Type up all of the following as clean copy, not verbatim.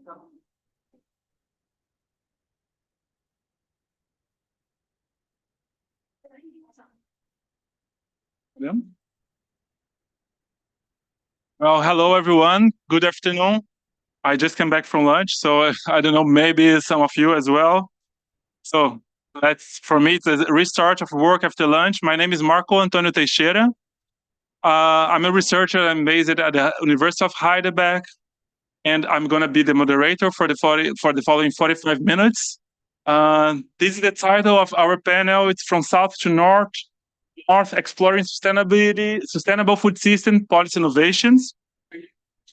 Yeah. Well, hello everyone. Good afternoon. I just came back from lunch, so I don't know, maybe some of you as well. So for me, it's a restart of work after lunch. My name is Marco Antonio Teixeira. I'm a researcher. I'm based at the University of Heidelberg, and I'm going to be the moderator for the following 45 minutes. This is the title of our panel. It's From South to North, Exploring Sustainable Food System Policy Innovations.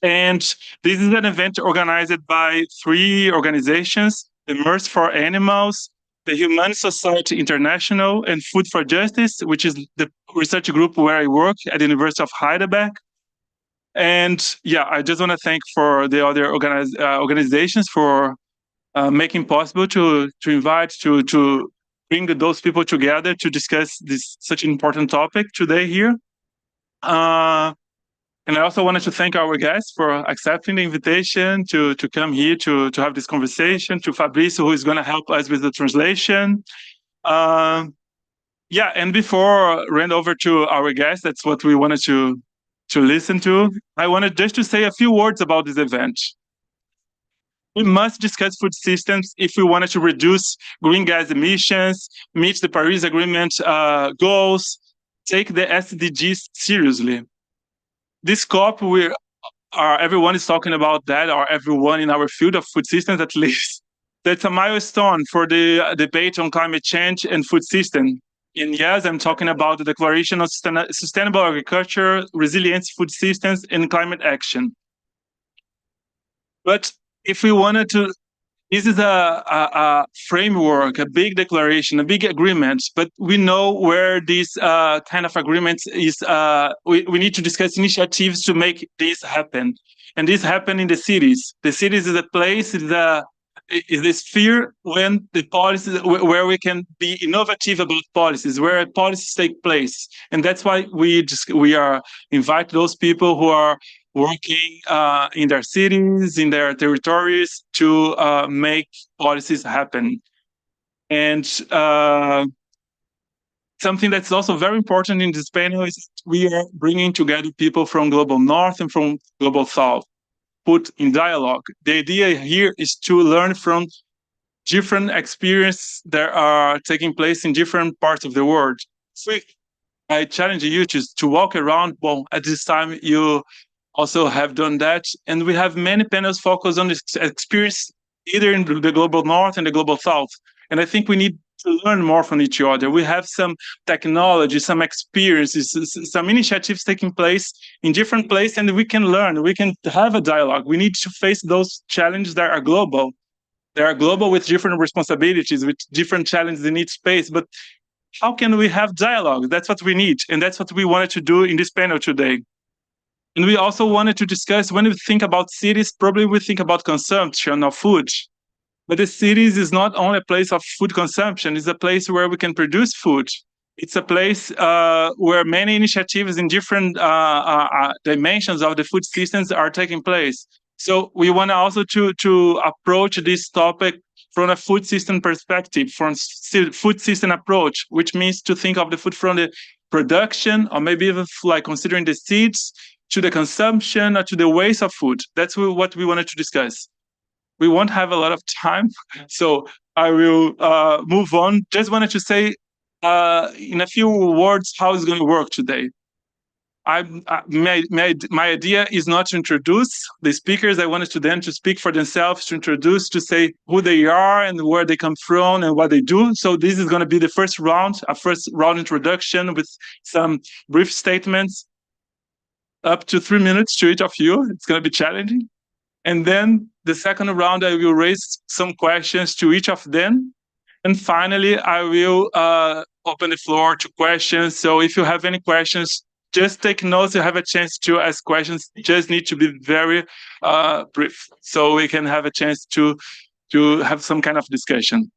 And this is an event organized by 3 organizations: the Mirth for Animals, the Humane Society International, and Food for Justice, which is the research group where I work at the University of Heidelberg. And yeah, I just want to thank for the other organizations for making possible to bring those people together to discuss this such an important topic today here. And I also wanted to thank our guests for accepting the invitation to come here to have this conversation, to Fabrício, who is going to help us with the translation. Yeah, and before I hand over to our guests, that's what we wanted to listen to. I wanted just to say a few words about this event. We must discuss food systems if we wanted to reduce green gas emissions, meet the Paris Agreement goals, take the SDGs seriously. This COP, everyone is talking about that, or everyone in our field of food systems at least. That's a milestone for the debate on climate change and food system. And yes, I'm talking about the Declaration of Sustainable Agriculture, Resilient Food Systems, and Climate Action. But if we wanted to, this is a framework, a big declaration, a big agreement, but we know where this kind of agreement is. We need to discuss initiatives to make this happen. And this happen in the cities. The cities is a place, is the sphere when the policies, where we can be innovative about policies, where policies take place. And that's why we invite those people who are working in their cities, in their territories, to make policies happen. And something that's also very important in this panel is we are bringing together people from Global North and from Global South, put in dialogue. The idea here is to learn from different experiences that are taking place in different parts of the world. So I challenge you to walk around. Well, at this time, you also have done that. And we have many panels focused on this experience, either in the Global North and the Global South. And I think we need to learn more from each other. We have some technology, some experiences, some initiatives taking place in different places, and we can learn, we can have a dialogue. We need to face those challenges that are global. They are global with different responsibilities, with different challenges in each space. But how can we have dialogue? That's what we need. And that's what we wanted to do in this panel today. And we also wanted to discuss, when we think about cities, probably we think about consumption of food. But the cities is not only a place of food consumption, it's a place where we can produce food. It's a place where many initiatives in different dimensions of the food systems are taking place. So we want also to approach this topic from a food system perspective, from food system approach, which means to think of the food from the production, or maybe even like considering the seeds, to the consumption, or to the waste of food. That's what we wanted to discuss. We won't have a lot of time, so I will move on. Just wanted to say in a few words how it's going to work today. My idea is not to introduce the speakers. I wanted them to speak for themselves, to introduce, to say who they are and where they come from and what they do. So this is going to be the first round, a first round introduction with some brief statements, up to 3 minutes to each of you. It's going to be challenging. And then the second round, I will raise some questions to each of them. And finally, I will open the floor to questions. So if you have any questions, just take notes. You have a chance to ask questions. You just need to be very brief, so we can have a chance to have some kind of discussion.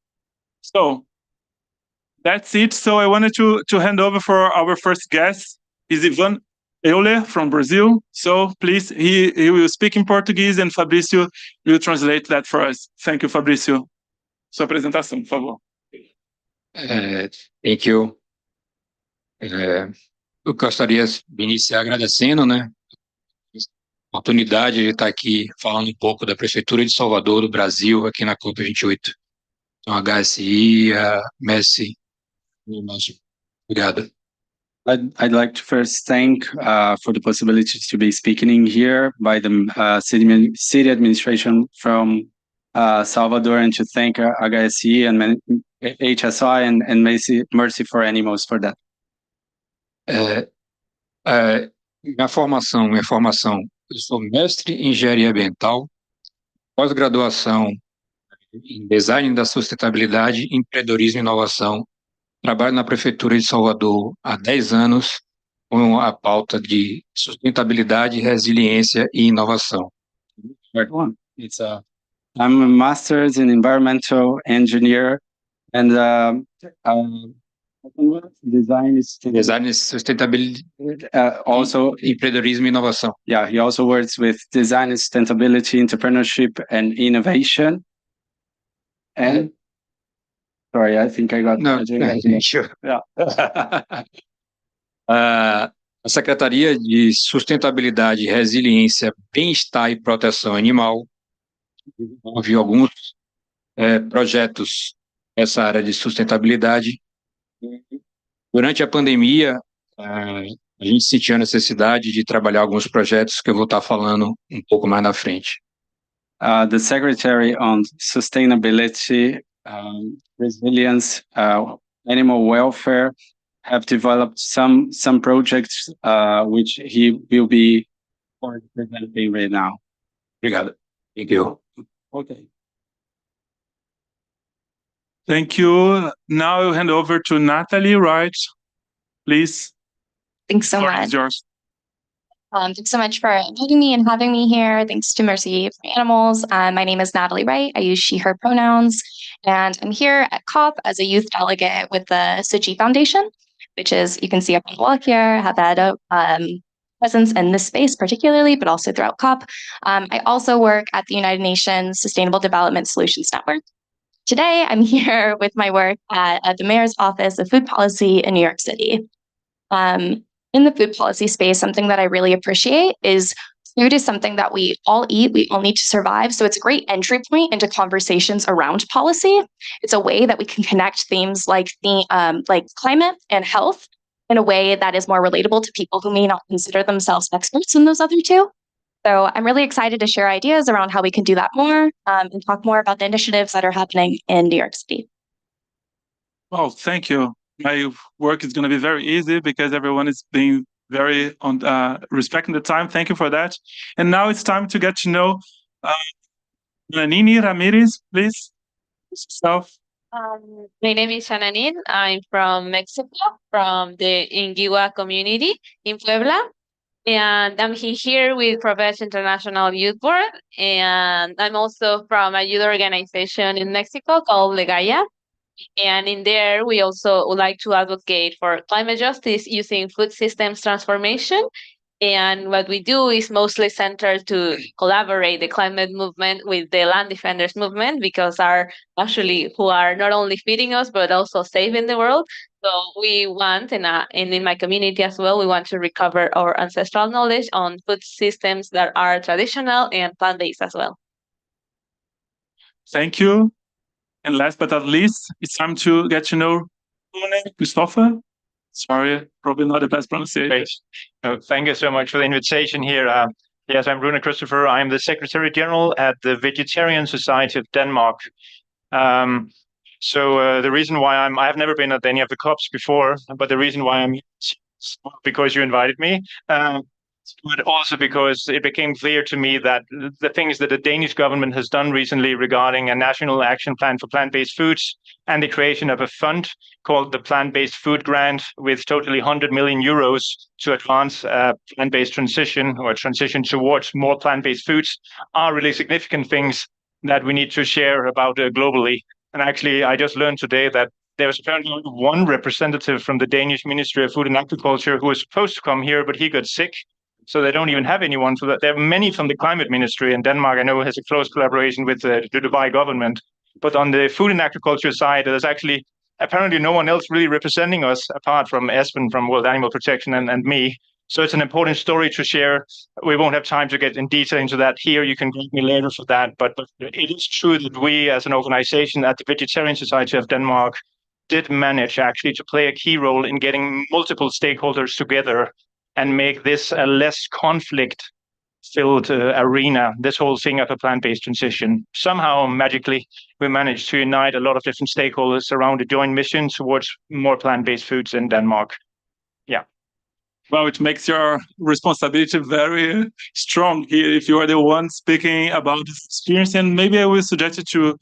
So that's it. So I wanted to hand over for our first guest, is Ivan Euler from Brazil. So please, he will speak in Portuguese and Fabrício will translate that for us. Thank you, Fabrício. Sua apresentação, por favor. Thank you. Eu gostaria de iniciar agradecendo, né, a oportunidade de estar aqui falando um pouco da Prefeitura de Salvador, do Brasil, aqui na COP28. Então, a HSI, a Messi, obrigado. I'd like to first thank for the possibility to be speaking here by the city administration from Salvador, and to thank HSE and HSI and Mercy for Animals for that. Minha formação, eu sou mestre em engenharia ambiental, pós-graduação em design da sustentabilidade, empreendedorismo e inovação. Trabalho na Prefeitura de Salvador há 10 anos com a pauta de sustentabilidade, resiliência e inovação. I'm a master's in environmental engineer and design sustentability, also empreendedorismo e inovação. Yeah, he also works with design, sustainability, entrepreneurship, and innovation. And sorry, I think I got. No, sure. Yeah. A Secretaria de Sustentabilidade, Resiliência, Bem-Estar e Proteção Animal desenvolveu alguns projetos nessa área de sustentabilidade. Durante a pandemia, a gente sentiu a necessidade de trabalhar alguns projetos que eu vou estar falando um pouco mais na frente. The Secretary on Sustainability, Resilience, Animal Welfare have developed some projects which he will be presenting right now. Obrigado. Thank you. Okay. Thank you. Now I'll hand over to Natalie Wright, please. Thanks so much. Yours. Thanks so much for inviting me and having me here. Thanks to Mercy for Animals. My name is Natalie Wright. I use she, her pronouns. And I'm here at COP as a youth delegate with the Suchi Foundation, which is, you can see up on the wall here, have had a presence in this space particularly, but also throughout COP. I also work at the United Nations Sustainable Development Solutions Network. Today, I'm here with my work at the Mayor's Office of Food Policy in New York City. In the food policy space, something that I really appreciate is food is something that we all eat, we all need to survive. So it's a great entry point into conversations around policy. It's a way that we can connect themes like climate and health in a way that is more relatable to people who may not consider themselves experts in those other two. So I'm really excited to share ideas around how we can do that more and talk more about the initiatives that are happening in New York City. Well, thank you. My work is going to be very easy because everyone is being very on respecting the time. Thank you for that. And now it's time to get to know Janine Ramirez, please. Yourself. My name is Janine. I'm from Mexico, from the Inguigua community in Puebla. And I'm here with Progress International Youth Board. And I'm also from a youth organization in Mexico called Legaya. And in there, we also would like to advocate for climate justice using food systems transformation. And what we do is mostly centered to collaborate the climate movement with the land defenders movement, because who are not only feeding us, but also saving the world. So we want, and in my community as well, we want to recover our ancestral knowledge on food systems that are traditional and plant-based as well. Thank you. And last but not least, it's time to get to know Christopher. Sorry, probably not the best pronunciation. Thank you so much for the invitation here. Yes, I'm Rune Christopher. I'm the Secretary General at the Vegetarian Society of Denmark. So the reason why I've never been at any of the COPs before, but the reason why I'm here is because you invited me. But also because it became clear to me that the things that the Danish government has done recently regarding a national action plan for plant-based foods and the creation of a fund called the Plant-Based Food Grant with totally 100 million euros to advance plant-based transition or transition towards more plant-based foods are really significant things that we need to share about globally. And actually, I just learned today that there was apparently only one representative from the Danish Ministry of Food and Agriculture who was supposed to come here, but he got sick. So they don't even have anyone for that. There are many from the climate ministry, and Denmark, I know, has a close collaboration with the Dubai government. But on the food and agriculture side, there's actually apparently no one else really representing us apart from Espen from World Animal Protection and me. So it's an important story to share. We won't have time to get in detail into that here. You can grab me later for that. But it is true that we, as an organization at the Vegetarian Society of Denmark, did manage actually to play a key role in getting multiple stakeholders together and make this a less conflict-filled arena, this whole thing of a plant-based transition. Somehow, magically, we managed to unite a lot of different stakeholders around a joint mission towards more plant-based foods in Denmark. Yeah. Well, it makes your responsibility very strong here if you are the one speaking about this experience. And maybe I will suggest you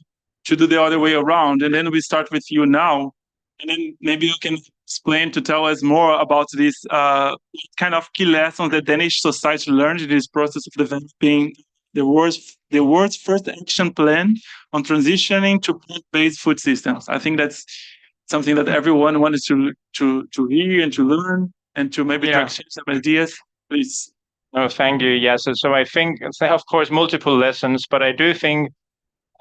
to do the other way around. And then we start with you now. And then maybe you can explain to tell us more about this kind of key lessons that Danish society learned in this process of developing the world's first action plan on transitioning to plant-based food systems. I think that's something that everyone wanted to hear and to learn and to maybe to exchange some ideas. Please. Oh, thank you. Yes. So I think, of course, multiple lessons, but I do think,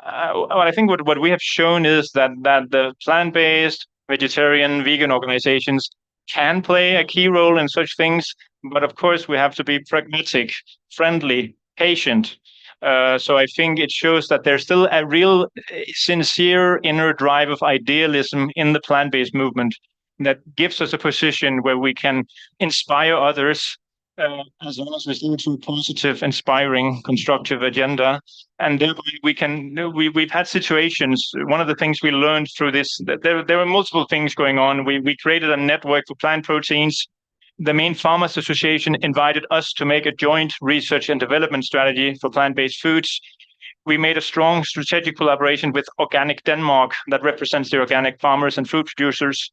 what we have shown is that the plant-based, vegetarian, vegan organizations can play a key role in such things. But of course, we have to be pragmatic, friendly, patient. So I think it shows that there's still a real sincere inner drive of idealism in the plant-based movement that gives us a position where we can inspire others, as long as we still to a positive, inspiring, constructive agenda. And thereby we've had situations. One of the things we learned through this, that there were multiple things going on. We created a network for plant proteins. The main Farmers Association invited us to make a joint research and development strategy for plant-based foods. We made a strong strategic collaboration with Organic Denmark that represents the organic farmers and food producers.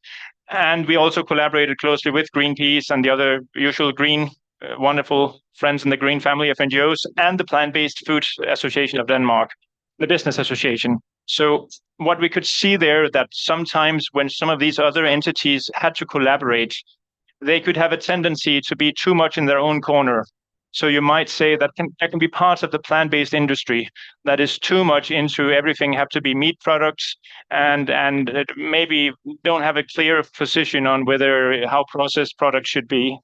And we also collaborated closely with Greenpeace and the other usual green, wonderful friends in the green family of NGOs and the Plant-Based Food Association of Denmark, the business association. So what we could see there that sometimes when some of these other entities had to collaborate, they could have a tendency to be too much in their own corner. So you might say that there can be parts of the plant-based industry that is too much into everything have to be meat products and maybe don't have a clear position on whether how processed products should be.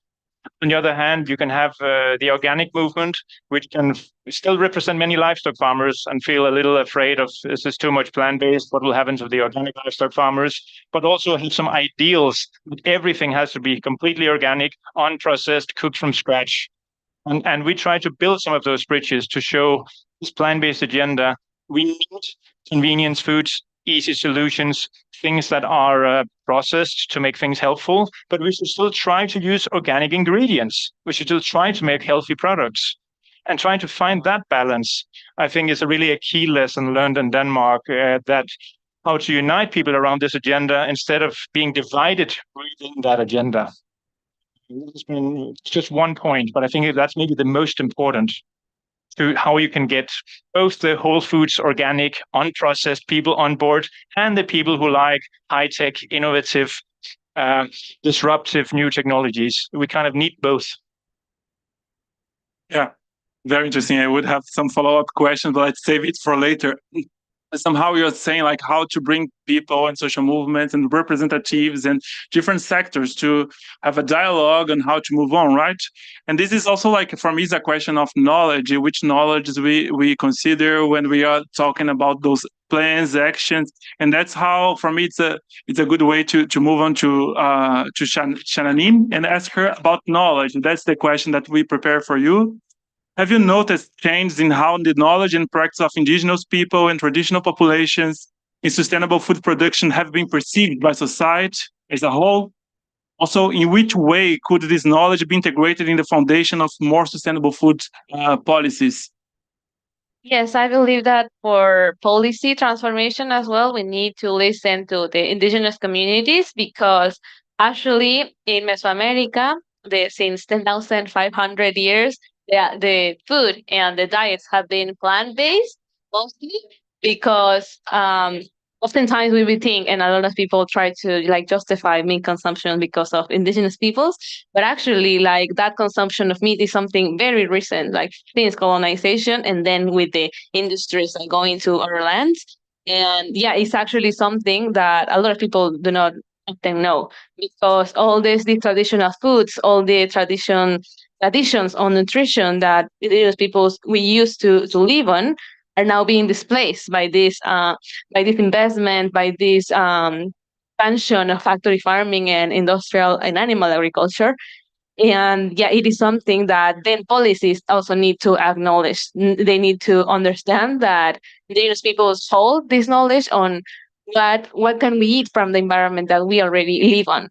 On the other hand, you can have the organic movement, which can still represent many livestock farmers and feel a little afraid of, is this too much plant-based? What will happen to the organic livestock farmers? But also have some ideals that everything has to be completely organic, unprocessed, cooked from scratch. And we try to build some of those bridges to show this plant-based agenda. We need convenience foods, easy solutions, things that are processed to make things helpful, but we should still try to use organic ingredients. We should still try to make healthy products. And trying to find that balance, I think, is really a key lesson learned in Denmark, that how to unite people around this agenda instead of being divided within that agenda. It's been just one point, but I think that's maybe the most important to how you can get both the whole foods, organic, unprocessed people on board and the people who like high-tech, innovative, disruptive new technologies. We kind of need both. Yeah, very interesting. I would have some follow-up questions, but I'd save it for later. Somehow you're saying like how to bring people and social movements and representatives and different sectors to have a dialogue on how to move on, right? And this is also like, for me, it's a question of knowledge, which knowledge we consider when we are talking about those plans, actions. And that's how, for me, it's a good way to move on to Shananin and ask her about knowledge. That's the question that we prepare for you. Have you noticed changes in how the knowledge and practice of indigenous people and traditional populations in sustainable food production have been perceived by society as a whole? Also, in which way could this knowledge be integrated in the foundation of more sustainable food policies? Yes, I believe that for policy transformation as well, we need to listen to the indigenous communities because actually in Mesoamerica, since 10,500 years, the food and the diets have been plant-based mostly because oftentimes we think, and a lot of people try to like justify meat consumption because of indigenous peoples, but actually like that consumption of meat is something very recent, like since colonization and then with the industries that go into our lands. And yeah, it's actually something that a lot of people do not often know, because all these traditional foods, all the traditions on nutrition that indigenous peoples we used to live on are now being displaced by this investment, by this expansion of factory farming and industrial and animal agriculture. And yeah, it is something that then policies also need to acknowledge. They need to understand that indigenous peoples hold this knowledge on what can we eat from the environment that we already live on.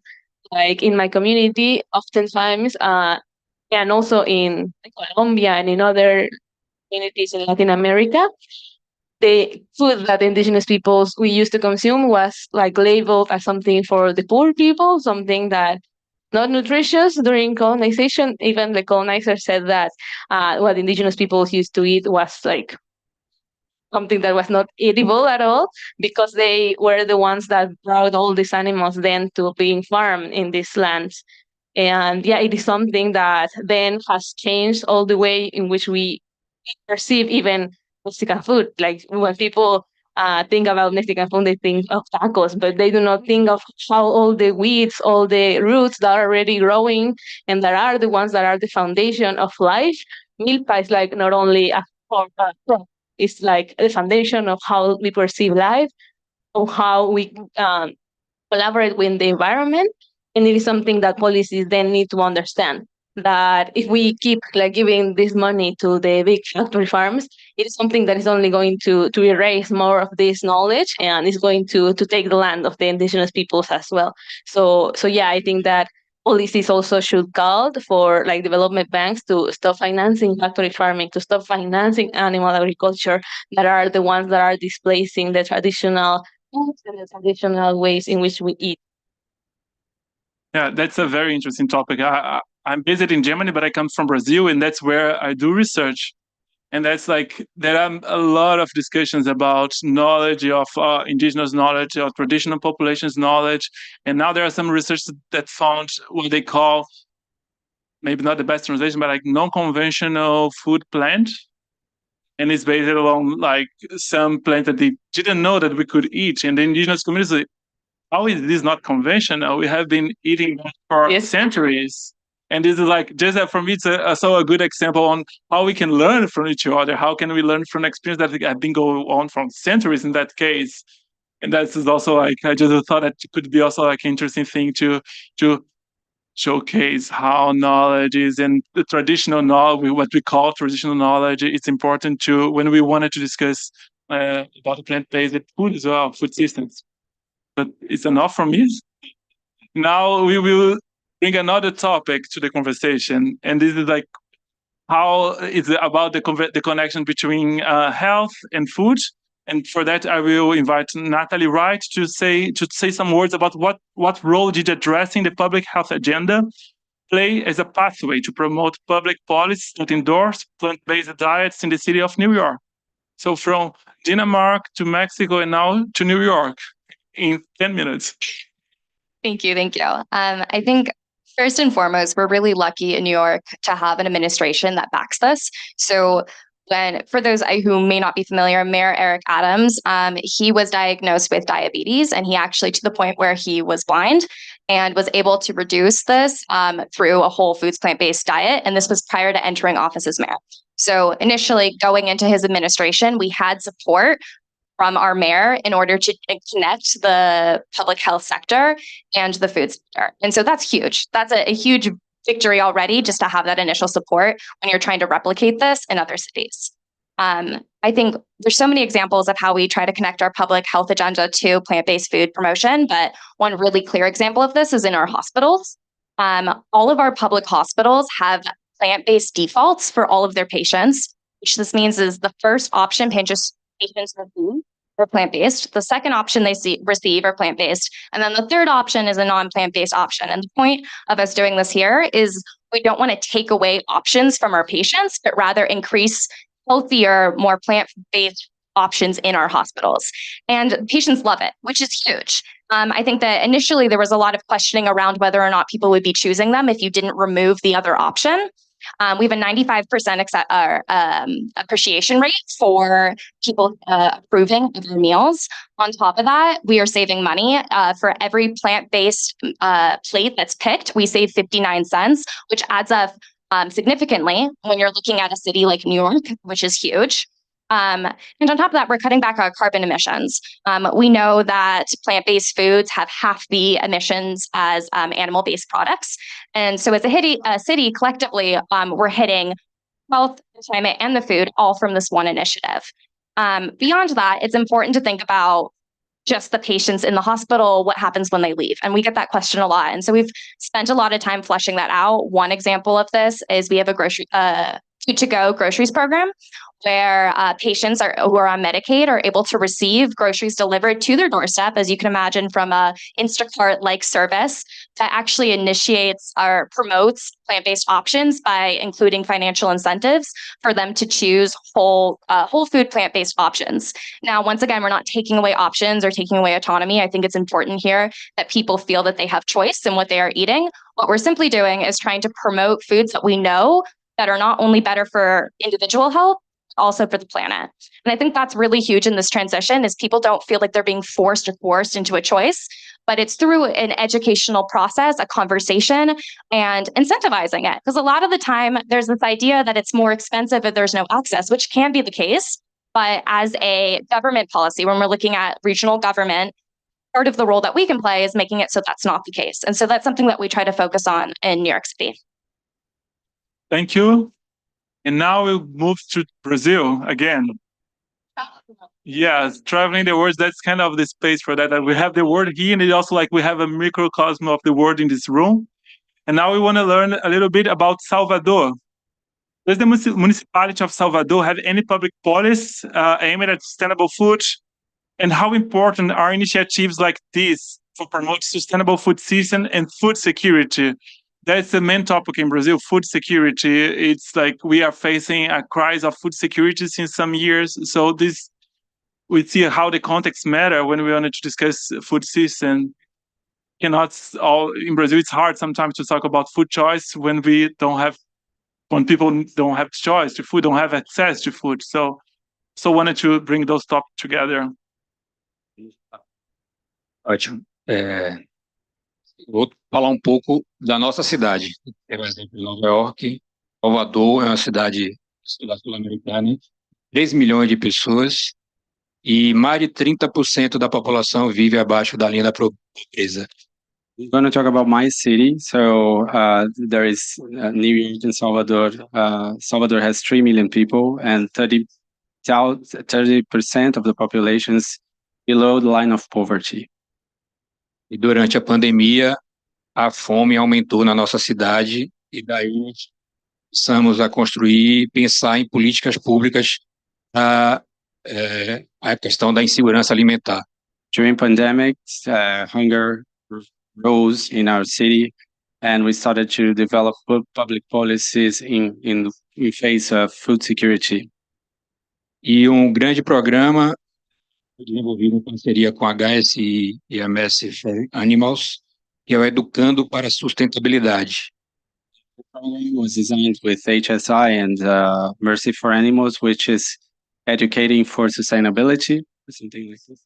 Like in my community, oftentimes, and also in Colombia and in other communities in Latin America, the food that indigenous peoples we used to consume was like labeled as something for the poor people, something that not nutritious. During colonization, even the colonizer said that what indigenous peoples used to eat was like something that was not edible at all, because they were the ones that brought all these animals then to being farmed in these lands. And yeah, it is something that then has changed all the way in which we perceive even Mexican food. Like when people think about Mexican food, they think of tacos, but they do not think of how all the weeds, all the roots that are already growing and that are the ones that are the foundation of life. Milpa is like not only a crop, it's like the foundation of how we perceive life, of how we collaborate with the environment. And it is something that policies then need to understand, that if we keep like giving this money to the big factory farms, it is something that is only going to erase more of this knowledge and is going to take the land of the indigenous peoples as well. So yeah, I think that policies also should call for like development banks to stop financing factory farming, to stop financing animal agriculture, that are the ones that are displacing the traditional foods and the traditional ways in which we eat. Yeah, that's a very interesting topic. I'm based in Germany, but I come from Brazil, and that's where I do research. And that's like, there are a lot of discussions about knowledge of indigenous knowledge, or traditional populations knowledge. And now there are some research that found what they call, maybe not the best translation, but like non-conventional food plant. And it's based on like some plant that they didn't know that we could eat. And the indigenous communities, how is this not conventional? We have been eating that for centuries. And this is like, just for me, it's also a good example on how we can learn from each other. How can we learn from experience that have been going on from centuries in that case? And that is also like, I just thought that it could be also like an interesting thing to showcase how knowledge is, and the traditional knowledge, what we call traditional knowledge, it's important to, when we wanted to discuss about plant-based food as well, food systems. But it's enough from me. Now we will bring another topic to the conversation, and this is like how it's about the connection between health and food. And for that, I will invite Natalie Wright to say some words about what role did addressing the public health agenda play as a pathway to promote public policies that endorse plant-based diets in the city of New York. So from Denmark to Mexico and now to New York in 10 minutes. Thank you. I think first and foremost, we're really lucky in New York to have an administration that backs this. So for those who may not be familiar, Mayor Eric Adams, he was diagnosed with diabetes, and he actually, to the point where he was blind, and was able to reduce this through a whole foods plant-based diet. And this was prior to entering office as mayor. So initially going into his administration, we had support from our mayor in order to connect the public health sector and the food sector. And so that's huge. That's a huge victory already, just to have that initial support when you're trying to replicate this in other cities. I think there's so many examples of how we try to connect our public health agenda to plant-based food promotion, but one really clear example of this is in our hospitals. All of our public hospitals have plant-based defaults for all of their patients, which this means is the first option patients receive are plant-based. The second option they receive are plant-based. And then the third option is a non-plant-based option. And the point of us doing this here is we don't want to take away options from our patients, but rather increase healthier, more plant-based options in our hospitals. And patients love it, which is huge. I think that initially there was a lot of questioning around whether or not people would be choosing them if you didn't remove the other option. We have a 95% appreciation rate for people approving of their meals. On top of that, we are saving money. For every plant-based plate that's picked, we save 59 cents, which adds up significantly when you're looking at a city like New York, which is huge. And on top of that, we're cutting back our carbon emissions. We know that plant-based foods have half the emissions as animal-based products. And so as a city, collectively, we're hitting health, the climate, and the food all from this one initiative. Beyond that, it's important to think about just the patients in the hospital, what happens when they leave. And we get that question a lot. And so we've spent a lot of time fleshing that out. One example of this is we have a food-to-go groceries program where patients who are on Medicaid are able to receive groceries delivered to their doorstep, as you can imagine, from a Instacart-like service that actually initiates or promotes plant-based options by including financial incentives for them to choose whole food plant-based options. Now, once again, we're not taking away options or taking away autonomy. I think it's important here that people feel that they have choice in what they are eating. What we're simply doing is trying to promote foods that we know that are not only better for individual health, also for the planet. And I think that's really huge in this transition is people don't feel like they're being forced into a choice, but it's through an educational process, a conversation, and incentivizing it. Because a lot of the time there's this idea that it's more expensive if there's no access, which can be the case. But as a government policy, when we're looking at regional government, part of the role that we can play is making it so that's not the case. And so that's something that we try to focus on in New York City. Thank you. And now we'll move to Brazil again. Yes, traveling the world, that's kind of the space for that. We have the word here, and it's also like we have a microcosm of the word in this room. And now we want to learn a little bit about Salvador. Does the municipality of Salvador have any public policy aimed at sustainable food? And how important are initiatives like this for promoting sustainable food system and food security? That's the main topic in Brazil, food security. It's like we are facing a crisis of food security since some years. So we see how the context matter when we wanted to discuss food system. In Brazil, it's hard sometimes to talk about food choice when people don't have choice to food, don't have access to food. So wanted to bring those topics together. Ótimo. Vou falar um pouco da nossa cidade. Por exemplo, Nova York, Salvador é uma cidade sul-americana, 3 milhões de pessoas e mais de 30% da população vive abaixo da linha da pobreza. I'm going to talk about my city. So there is New York and Salvador. Salvador has 3 million people and 30% of the population is below the line of poverty. E durante a pandemia, a fome aumentou na nossa cidade e daí começamos a construir e pensar em políticas públicas para a questão da insegurança alimentar. During pandemic, hunger rose in our city, and we started to develop public policies in face of food security. E grande programa desenvolvido em parceria com a HSI e a Mercy for Animals, que é o Educando para a Sustentabilidade. The program was designed with HSI and Mercy for Animals, which is educating for sustainability, something like this.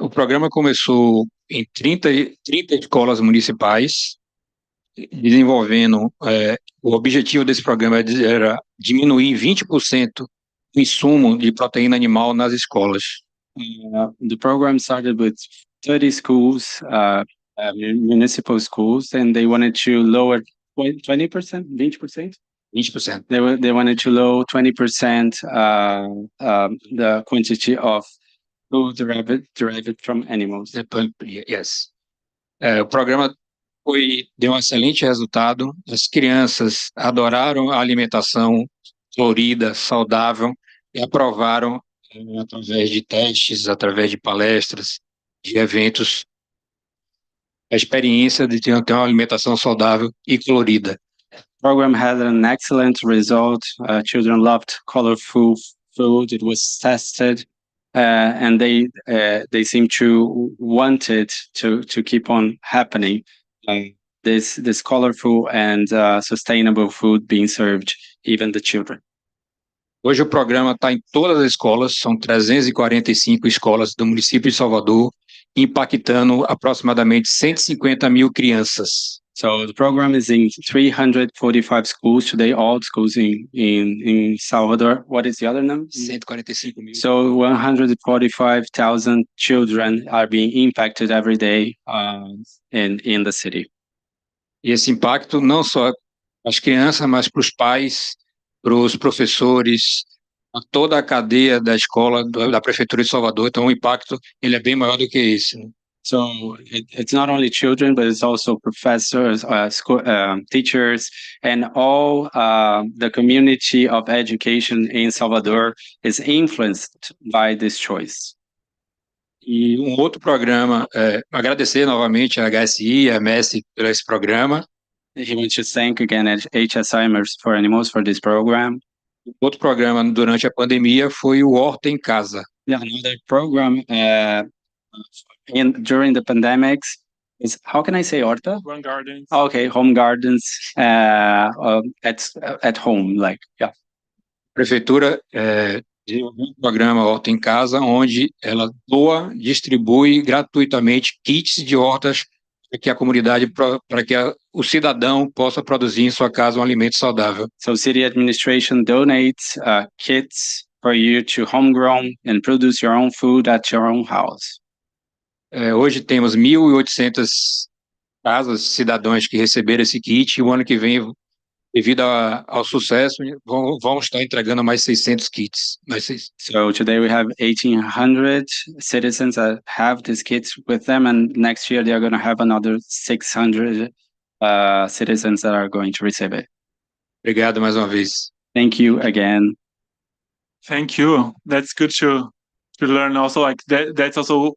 O programa começou em 30 escolas municipais, desenvolvendo. O objetivo desse programa era diminuir em 20% o insumo de proteína animal nas escolas. The program started with 30 schools, municipal schools, and they wanted to lower 20%, 20%? 20%. They wanted to lower 20% the quantity of food derived from animals. Yes. O programa deu um excelente resultado. As crianças adoraram a alimentação florida, saudável e aprovaram através de testes, através de palestras, de eventos, a experiência de ter uma alimentação saudável e colorida. The program had an excellent result. Children loved colorful food. It was tested and they seem to want it to keep on happening. This colorful and sustainable food being served even the children. Hoje o programa está em todas as escolas, são 345 escolas do município de Salvador, impactando aproximadamente 150 mil crianças. So the program is in 345 schools today, all schools in Salvador. What is the other number? 145 mil. So 145,000 children are being impacted every day in the city. E esse impacto não só as crianças, mas para os pais, para os professores, a toda a cadeia da escola, da Prefeitura de Salvador. Então, o impacto ele é bem maior do que esse. Né? So it's not only children, but it's also professors, teachers, and all the community of education in Salvador is influenced by this choice. E um outro programa, agradecer novamente a HSI e a MESC por esse programa. He wants to thank again HSI for Animals for this program. Outro programa durante a pandemia foi o Horta em Casa. Yeah, another program during the pandemics is, how can I say Horta? Home gardens. Okay, home gardens at home, like, yeah. A prefeitura desenvolveu um programa Horta em Casa, onde ela doa, distribui gratuitamente kits de hortas para que a comunidade, para que o cidadão possa produzir em sua casa um alimento saudável. So city administration donates kits for you to homegrown and produce your own food at your own house. Hoje temos 1.800 casas, cidadãos que receberam esse kit, e o ano que vem, devido ao sucesso, vão estar entregando mais 600 kits. So today we have 1,800 citizens that have these kits with them, and next year they are going to have another 600 citizens that are going to receive it. Obrigado mais uma vez. Thank you again. Thank you. That's good to learn. Also, like that's also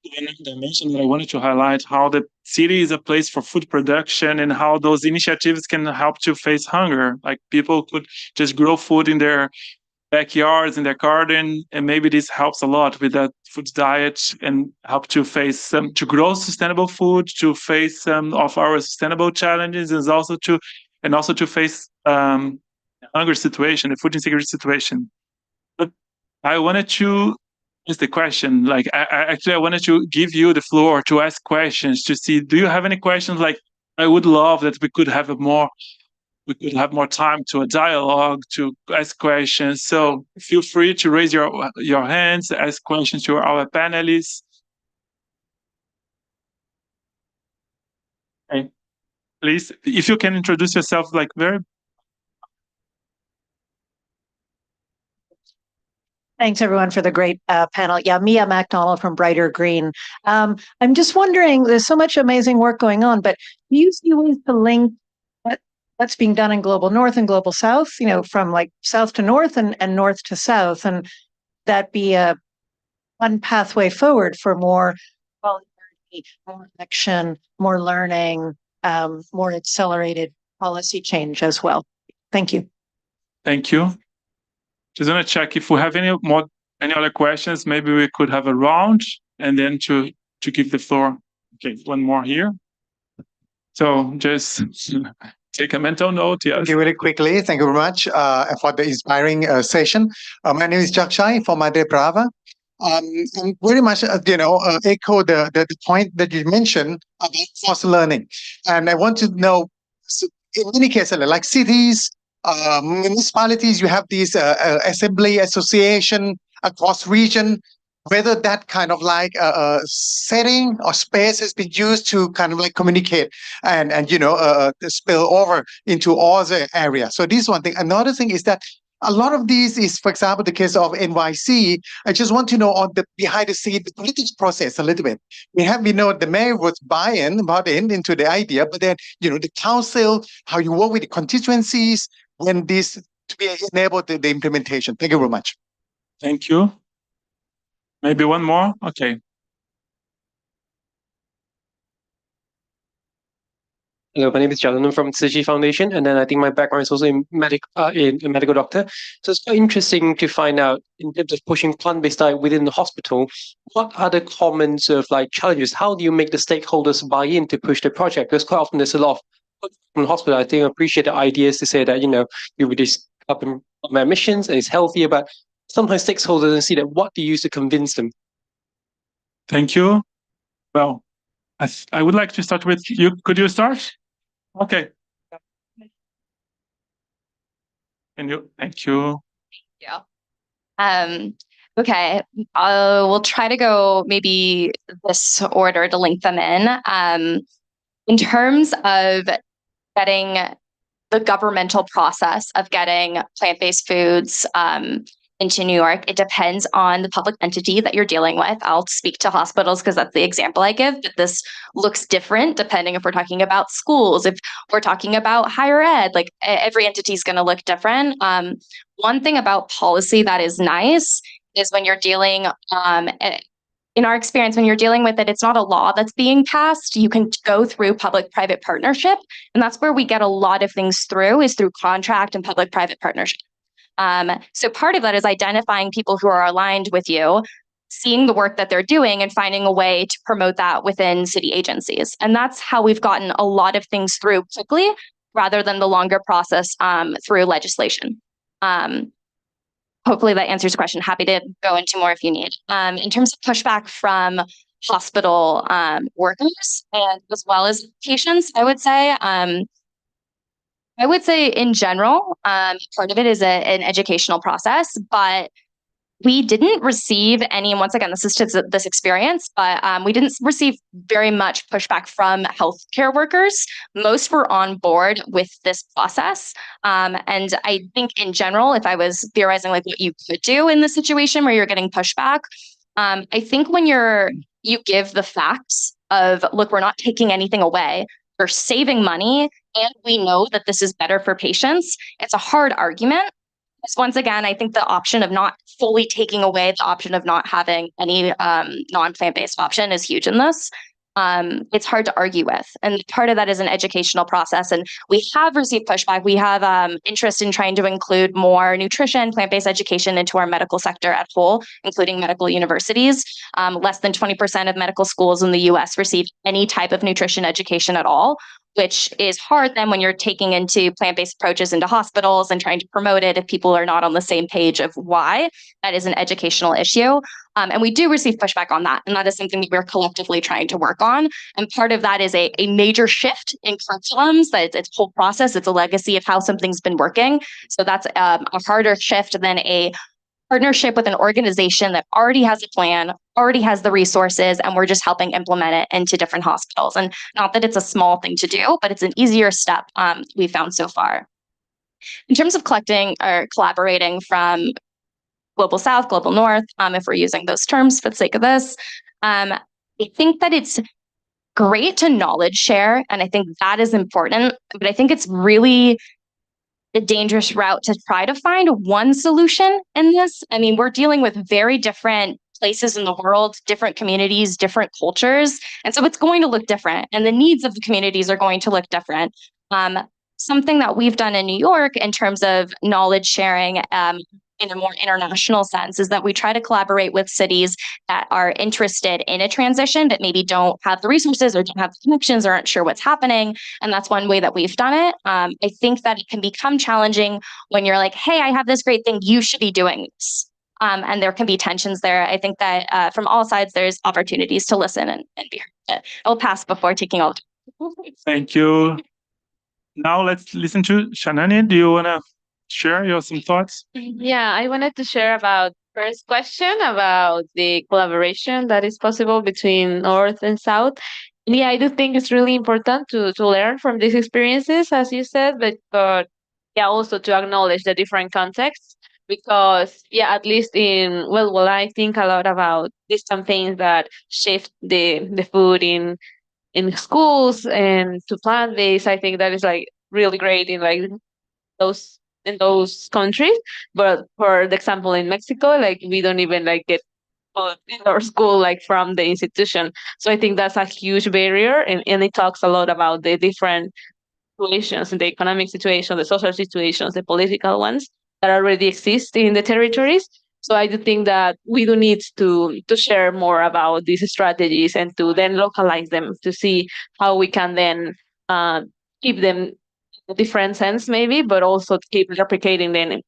one dimension that I wanted to highlight, how the city is a place for food production and how those initiatives can help to face hunger. Like people could just grow food in their backyards, in their garden, and maybe this helps a lot with that food diet and help to face to grow sustainable food, to face some of our sustainable challenges, and also to face hunger situation, the food insecurity situation. But I wanted to ask the question, like I wanted to give you the floor to ask questions, to see, do you have any questions? Like, I would love that we could have more time to a dialogue, to ask questions. So feel free to raise your hands, ask questions to our panelists. Okay. Please, if you can introduce yourself, like very. Thanks, everyone, for the great panel. Yeah, Mia MacDonald from Brighter Green. I'm just wondering, there's so much amazing work going on, but do you see ways to link what's being done in Global North and Global South, from like south to north and north to south, and that be one pathway forward for more solidarity, more action, more learning, more accelerated policy change as well? Thank you. Thank you. Just want to check if we have any other questions. Maybe we could have a round and then to give the floor. Okay, one more here. So just take a mental note. Yes. Thank you really quickly. Thank you very much for the inspiring session. My name is Jakshai from Madre Brava. And very much, echo the point that you mentioned about forced learning. And I want to know, so in many cases, like cities, municipalities, you have these assembly association across region, whether that kind of like setting or space has been used to kind of like communicate and spill over into all the areas. So this is one thing. Another thing is that a lot of these is, for example, the case of NYC. I just want to know on the behind the scene, the political process a little bit. We know the mayor was bought in into the idea, but then, the council, how you work with the constituencies, when this to be enabled the implementation. Thank you very much. Thank you. Maybe one more? Okay. Hello, my name is Jalan. I'm from Tsuji Foundation, and then I think my background is also in a medical doctor. So it's quite interesting to find out in terms of pushing plant-based diet within the hospital. What are the common sort of like challenges? How do you make the stakeholders buy in to push the project? Because quite often there's a lot of from the hospital. I think I appreciate the ideas to say that you reduce carbon emissions and it's healthier, but sometimes stakeholders don't see that. What do you use to convince them? Thank you. Well, I would like to start with you. Could you start? Okay. Thank you. Yeah. Okay. We'll try to go maybe this order to link them in. In terms of getting the governmental process of getting plant-based foods into New York, it depends on the public entity that you're dealing with. I'll speak to hospitals because that's the example I give, but this looks different depending if we're talking about schools, if we're talking about higher ed, like every entity is going to look different. One thing about policy that is nice is when you're dealing, in our experience, when you're dealing with it, it's not a law that's being passed. You can go through public-private partnership, and that's where we get a lot of things through, is through contract and public-private partnership. So part of that is identifying people who are aligned with you, seeing the work that they're doing and finding a way to promote that within city agencies. And that's how we've gotten a lot of things through quickly rather than the longer process through legislation. Hopefully that answers your question. Happy to go into more if you need. In terms of pushback from hospital workers and as well as patients, I would say in general, part of it is an educational process, but we didn't receive any, and once again, this is to this experience, but we didn't receive very much pushback from healthcare workers. Most were on board with this process. And I think in general, if I was theorizing like what you could do in this situation where you're getting pushback, I think when you give the facts of, look, we're not taking anything away, we're saving money, and we know that this is better for patients, it's a hard argument. Because once again, I think the option of not fully taking away the option of not having any non-plant-based option is huge in this. It's hard to argue with. And part of that is an educational process. And we have received pushback. We have interest in trying to include more nutrition, plant-based education into our medical sector at whole, including medical universities. Less than 20% of medical schools in the US receive any type of nutrition education at all, which is hard then when you're taking into plant-based approaches into hospitals and trying to promote it if people are not on the same page of why. That is an educational issue. And we do receive pushback on that. And that is something that we're collectively trying to work on. And part of that is a major shift in curriculums, that it's a whole process. It's a legacy of how something's been working. So that's a harder shift than a partnership with an organization that already has a plan, already has the resources, and we're just helping implement it into different hospitals. And not that it's a small thing to do, but it's an easier step we've found so far. In terms of collecting or collaborating from Global South, Global North, if we're using those terms for the sake of this, I think that it's great to knowledge share, and I think that is important, but I think it's really a dangerous route to try to find one solution in this. I mean, we're dealing with very different places in the world, different communities, different cultures, and so it's going to look different, and the needs of the communities are going to look different. Something that we've done in New York in terms of knowledge sharing in a more international sense is that we try to collaborate with cities that are interested in a transition but maybe don't have the resources or don't have the connections or aren't sure what's happening. And that's one way that we've done it. I think that it can become challenging when you're like, hey, I have this great thing, you should be doing this. And there can be tensions there. I think that from all sides, there's opportunities to listen and be heard. I'll pass before taking all. Thank you. Now let's listen to Shanani. Do you want to share some thoughts? Yeah, I wanted to share about first question about the collaboration that is possible between North and South. And yeah, I do think it's really important to learn from these experiences, as you said, but yeah, also to acknowledge the different contexts. Because yeah, at least well, I think a lot about these campaigns that shift the food in schools and to plant-based. I think that is like really great in like those countries. But for the example in Mexico, like we don't even like get people in our school, like from the institution. So I think that's a huge barrier, and it talks a lot about the different situations, the economic situation, the social situations, the political ones that already exist in the territories. So I do think that we do need to share more about these strategies and to then localize them to see how we can then uh, keep them in a different sense, maybe, but also keep replicating them,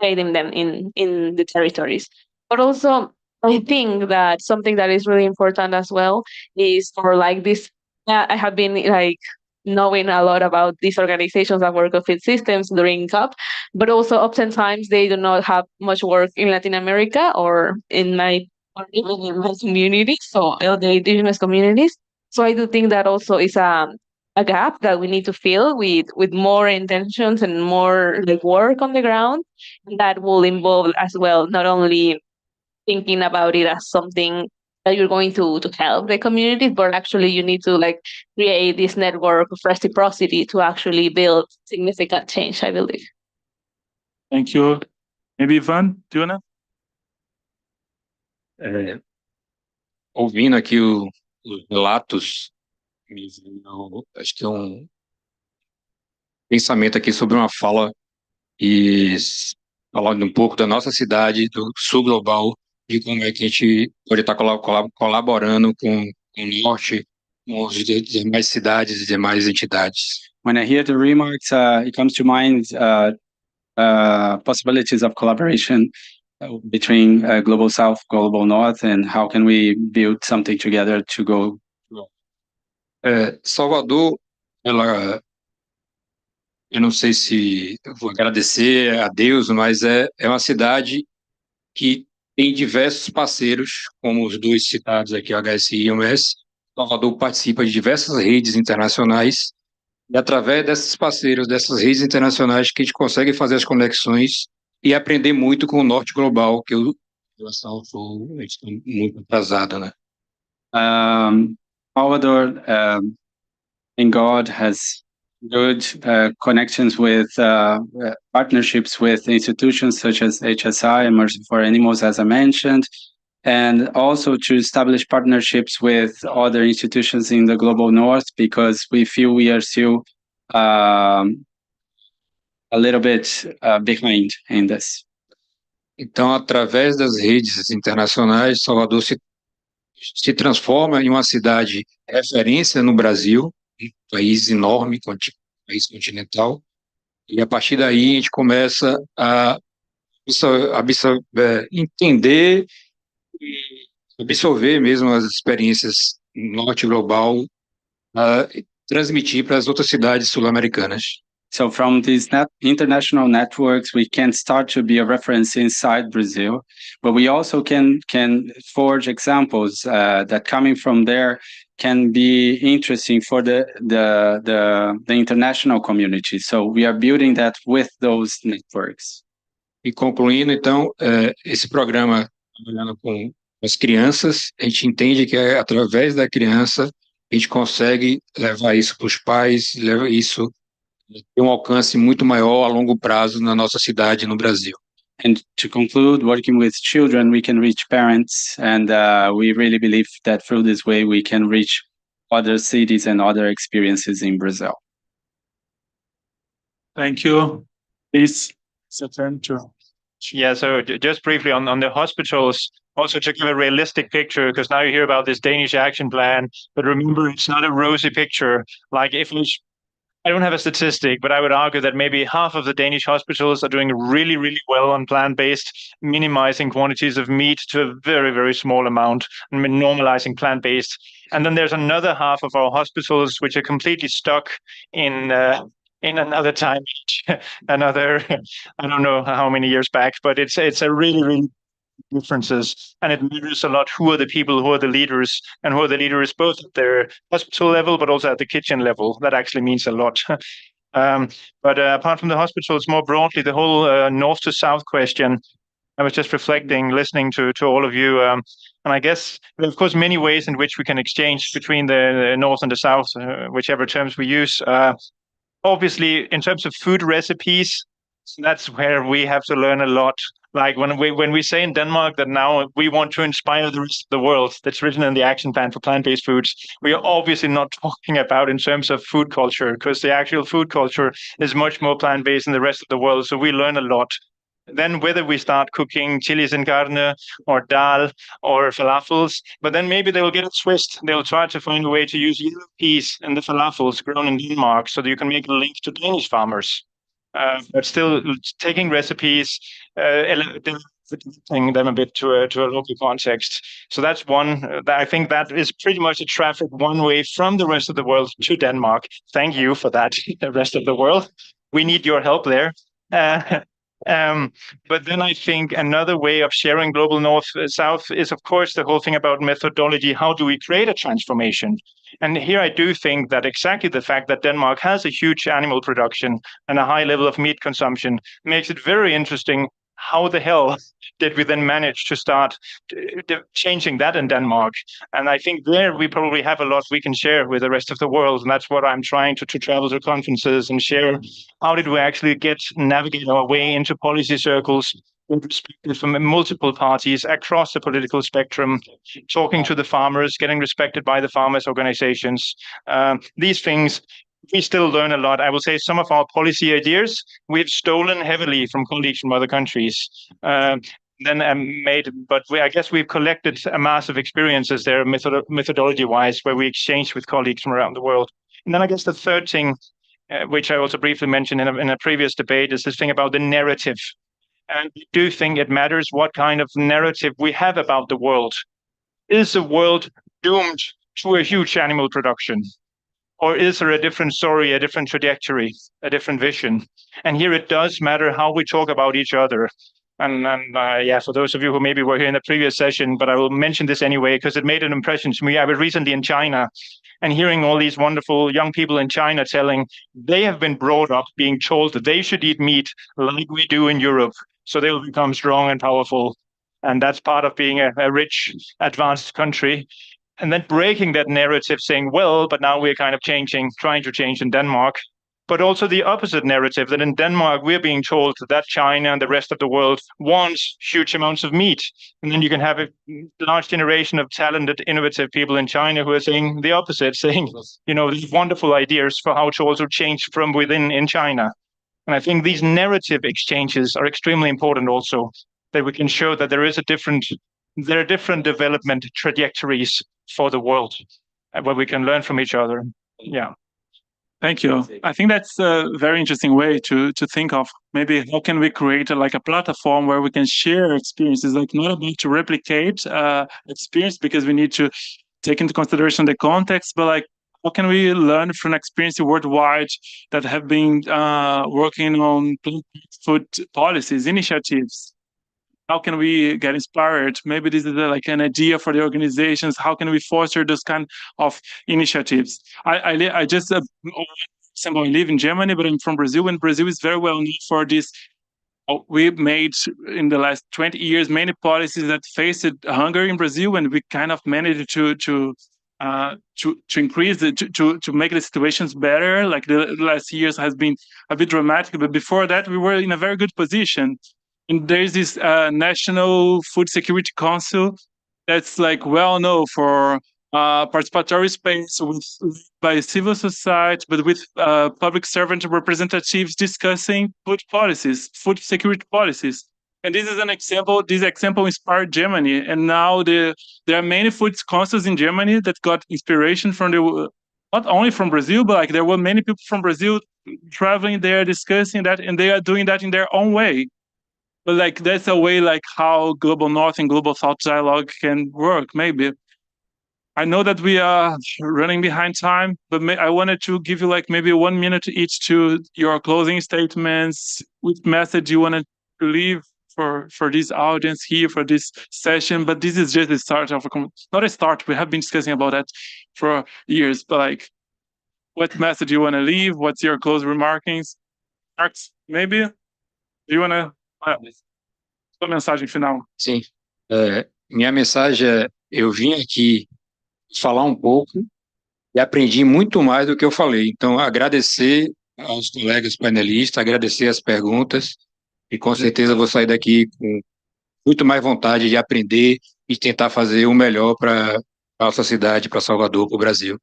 creating them in the territories. But also, I think that something that is really important as well is for like this. I have been like knowing a lot about these organizations that work with food systems during COP, but also oftentimes they do not have much work in Latin America or in my or even in my community, so the indigenous communities. So I do think that also is a gap that we need to fill with more intentions and more like work on the ground that will involve as well not only thinking about it as something that you're going to help the community, but actually you need to like create this network of reciprocity to actually build significant change, I believe. Thank you. Maybe Ivan, do you wanna? Ouvindo aqui os relatos, acho que pensamento aqui sobre uma fala e falando um pouco da nossa cidade, do sul global, de como é que a gente pode estar colaborando com o norte, com as demais cidades e demais entidades. When I hear the remarks, it comes to mind possibilities of collaboration between Global South, Global North, and how can we build something together to go. Salvador, eu não sei se vou agradecer a Deus, mas é uma cidade que tem diversos parceiros, como os dois citados aqui, o HSI e o OMS. Salvador participa de diversas redes internacionais, e através desses parceiros, dessas redes internacionais, que a gente consegue fazer as conexões e aprender muito com o norte global, que eu, em relação ao sul, a gente está muito atrasado, né? Salvador, in God, has good connections with partnerships with institutions such as HSI and Mercy for Animals, as I mentioned, and also to establish partnerships with other institutions in the global north, because we feel we are still a little bit behind in this. Então, através das redes internacionais, Salvador se transforma em uma cidade referência no Brasil, um país enorme, país continental, e a partir daí a gente começa a entender e absorver mesmo as experiências norte global, transmitir para as outras cidades sul-americanas. So from these international networks, we can start to be a reference inside Brazil, but we also can forge examples that coming from there can be interesting for the international community. So we are building that with those networks. E concluindo, então, esse programa trabalhando com as crianças, a gente entende que é através da criança a gente consegue levar isso para os pais, levar isso ter alcance muito maior a longo prazo na nossa cidade, no Brasil. And to conclude, working with children, we can reach parents, and we really believe that through this way we can reach other cities and other experiences in Brazil. Thank you. Please, it's your turn to. Yeah, so just briefly on the hospitals, also to give a realistic picture, because now you hear about this Danish action plan, but remember, it's not a rosy picture. Like I don't have a statistic, but I would argue that maybe half of the Danish hospitals are doing really, really well on plant-based, minimizing quantities of meat to a very, very small amount, and normalizing plant-based. And then there's another half of our hospitals which are completely stuck in another time, another, I don't know how many years back, but it's a really, really differences, and it matters a lot who are the people, who are the leaders, and who are the leaders both at their hospital level but also at the kitchen level. That actually means a lot. But apart from the hospitals, more broadly, the whole north to south question, I was just reflecting, listening to all of you, and I guess there are, of course, many ways in which we can exchange between the north and the south, whichever terms we use. Obviously, in terms of food recipes, That's where we have to learn a lot. Like when we say in Denmark that now we want to inspire the rest of the world, that's written in the action plan for plant-based foods. We are obviously not talking about in terms of food culture, because the actual food culture is much more plant-based in the rest of the world. So we learn a lot. Then whether we start cooking chilis en carne or dal or falafels, but then maybe they will get a twist. They'll try to find a way to use yellow peas in the falafels grown in Denmark so that you can make a link to Danish farmers. But still taking recipes, adapting them a bit to a local context. So that's one. I think that is pretty much a traffic one way from the rest of the world to Denmark. Thank you for that, the rest of the world. We need your help there. But then I think another way of sharing global north-south is, of course, the whole thing about methodology. How do we create a transformation? And here I do think that exactly the fact that Denmark has a huge animal production and a high level of meat consumption makes it very interesting. How the hell did we then manage to start changing that in Denmark? And I think there we probably have a lot we can share with the rest of the world. And that's what I'm trying to travel to conferences and share. How did we actually navigate our way into policy circles with respect from multiple parties across the political spectrum, talking to the farmers, getting respected by the farmers' organizations. These things, we still learn a lot. I will say some of our policy ideas we've stolen heavily from colleagues from other countries. I guess we've collected a mass of experiences there, methodology-wise, where we exchange with colleagues from around the world. And then I guess the third thing, which I also briefly mentioned in a previous debate, is this thing about the narrative. And I do think it matters what kind of narrative we have about the world. Is the world doomed to a huge animal production? Or is there a different story, a different trajectory, a different vision? And here it does matter how we talk about each other. And for those of you who maybe were here in the previous session, but I will mention this anyway, because it made an impression to me. I was recently in China and hearing all these wonderful young people in China telling they have been brought up being told that they should eat meat like we do in Europe, so they will become strong and powerful. And that's part of being a rich, advanced country. And then breaking that narrative, saying, well, but now we're kind of trying to change in Denmark. But also the opposite narrative, that in Denmark, we're being told that China and the rest of the world wants huge amounts of meat. And then you can have a large generation of talented, innovative people in China who are saying the opposite, saying, these wonderful ideas for how to also change from within in China. And I think these narrative exchanges are extremely important also, that we can show that there are different development trajectories for the world, where we can learn from each other. Yeah. Thank you. I think that's a very interesting way to think of maybe how can we create a platform where we can share experiences, like not about to replicate experience, because we need to take into consideration the context, but like how can we learn from experience worldwide that have been working on food policies, initiatives? How can we get inspired? Maybe this is like an idea for the organizations. How can we foster those kind of initiatives? I live in Germany, but I'm from Brazil, and Brazil is very well known for this. We made in the last 20 years many policies that faced hunger in Brazil, and we kind of managed to increase to make the situations better. Like the last years has been a bit dramatic, but before that we were in a very good position. And there's this National Food Security Council that's like well known for participatory space by civil society, but with public servant representatives discussing food security policies. And this is an example. This example inspired Germany, and now there are many food councils in Germany that got inspiration from not only from Brazil, but like there were many people from Brazil traveling there, discussing that, and they are doing that in their own way. But like that's a way like how Global North and Global South dialogue can work. Maybe I know that we are running behind time, but I wanted to give you like maybe 1 minute each to your closing statements. Which message you wanted to leave for this audience here for this session? But this is just the start of not a start. We have been discussing about that for years. But like, what message you want to leave? What's your closing remarks? Maybe do you want to? Sua mensagem final. Sim. Minha mensagem é: eu vim aqui falar um pouco e aprendi muito mais do que eu falei. Então, agradecer aos colegas panelistas, agradecer as perguntas e com certeza vou sair daqui com muito mais vontade de aprender e tentar fazer o melhor para a nossa cidade, para Salvador, para o Brasil.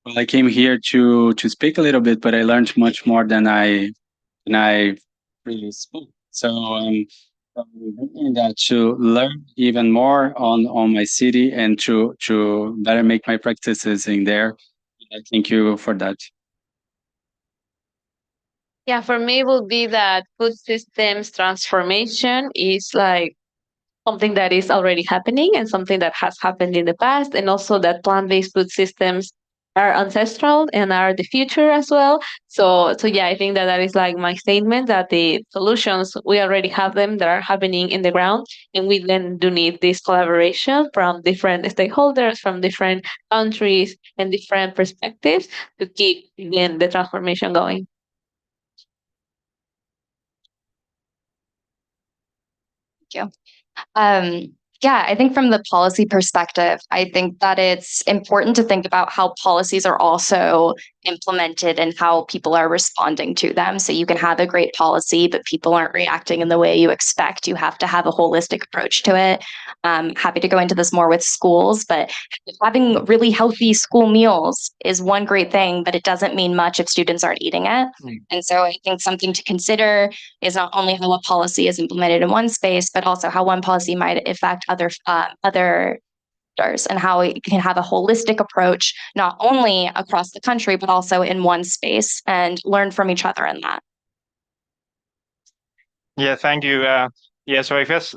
Well, I came here to speak a little bit, but I learned much more than I really spoke. So I'm hoping that to learn even more on my city and to better make my practices in there. I thank you for that. Yeah, for me, it would be that food systems transformation is like something that is already happening and something that has happened in the past, and also that plant-based food systems are ancestral and are the future as well. So yeah, I think that that is like my statement, that the solutions, we already have them that are happening in the ground, and we then do need this collaboration from different stakeholders, from different countries and different perspectives to keep then the transformation going. Thank you. Yeah, I think from the policy perspective, I think that it's important to think about how policies are also implemented and how people are responding to them. So you can have a great policy, but people aren't reacting in the way you expect. You have to have a holistic approach to it. Happy to go into this more with schools, but having really healthy school meals is one great thing, but it doesn't mean much if students aren't eating it. And so I think something to consider is not only how a policy is implemented in one space, but also how one policy might affect other sectors, and how we can have a holistic approach, not only across the country, but also in one space, and learn from each other in that. Yeah, thank you. Yeah, so I guess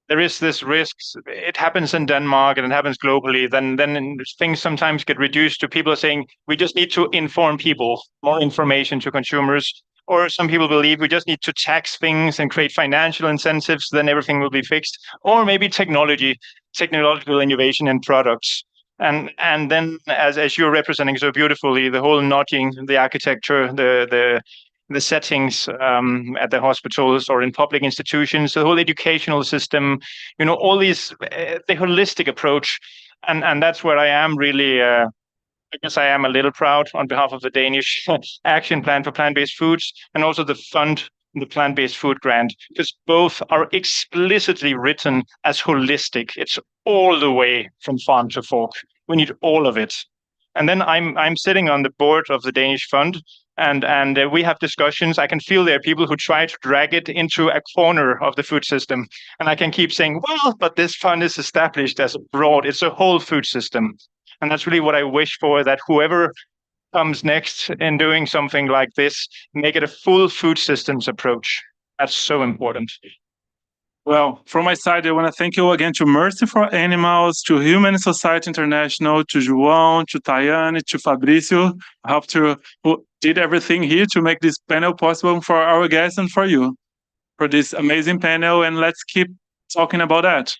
there is this risk. It happens in Denmark and it happens globally. Then things sometimes get reduced to people saying we just need to inform people, more information to consumers. Or some people believe we just need to tax things and create financial incentives, then everything will be fixed. Or maybe technological innovation in products. And then as you're representing so beautifully, the whole nudging, the architecture, the settings at the hospitals or in public institutions, the whole educational system, all these, the holistic approach. And that's where I am really, I guess I am a little proud on behalf of the Danish Action Plan for Plant-Based Foods, and also the fund, the Plant-Based Food Grant, because both are explicitly written as holistic. It's all the way from farm to fork. We need all of it. And then I'm sitting on the board of the Danish fund, and we have discussions. I can feel there are people who try to drag it into a corner of the food system, and I can keep saying, well, but this fund is established as a broad, it's a whole food system. And that's really what I wish for, that whoever comes next in doing something like this, make it a full food systems approach. That's so important. Well, from my side, I want to thank you again to Mercy for Animals, to Human Society International, to João, to Tayane, to Fabrício, who did everything here to make this panel possible for our guests and for you, for this amazing panel. And let's keep talking about that.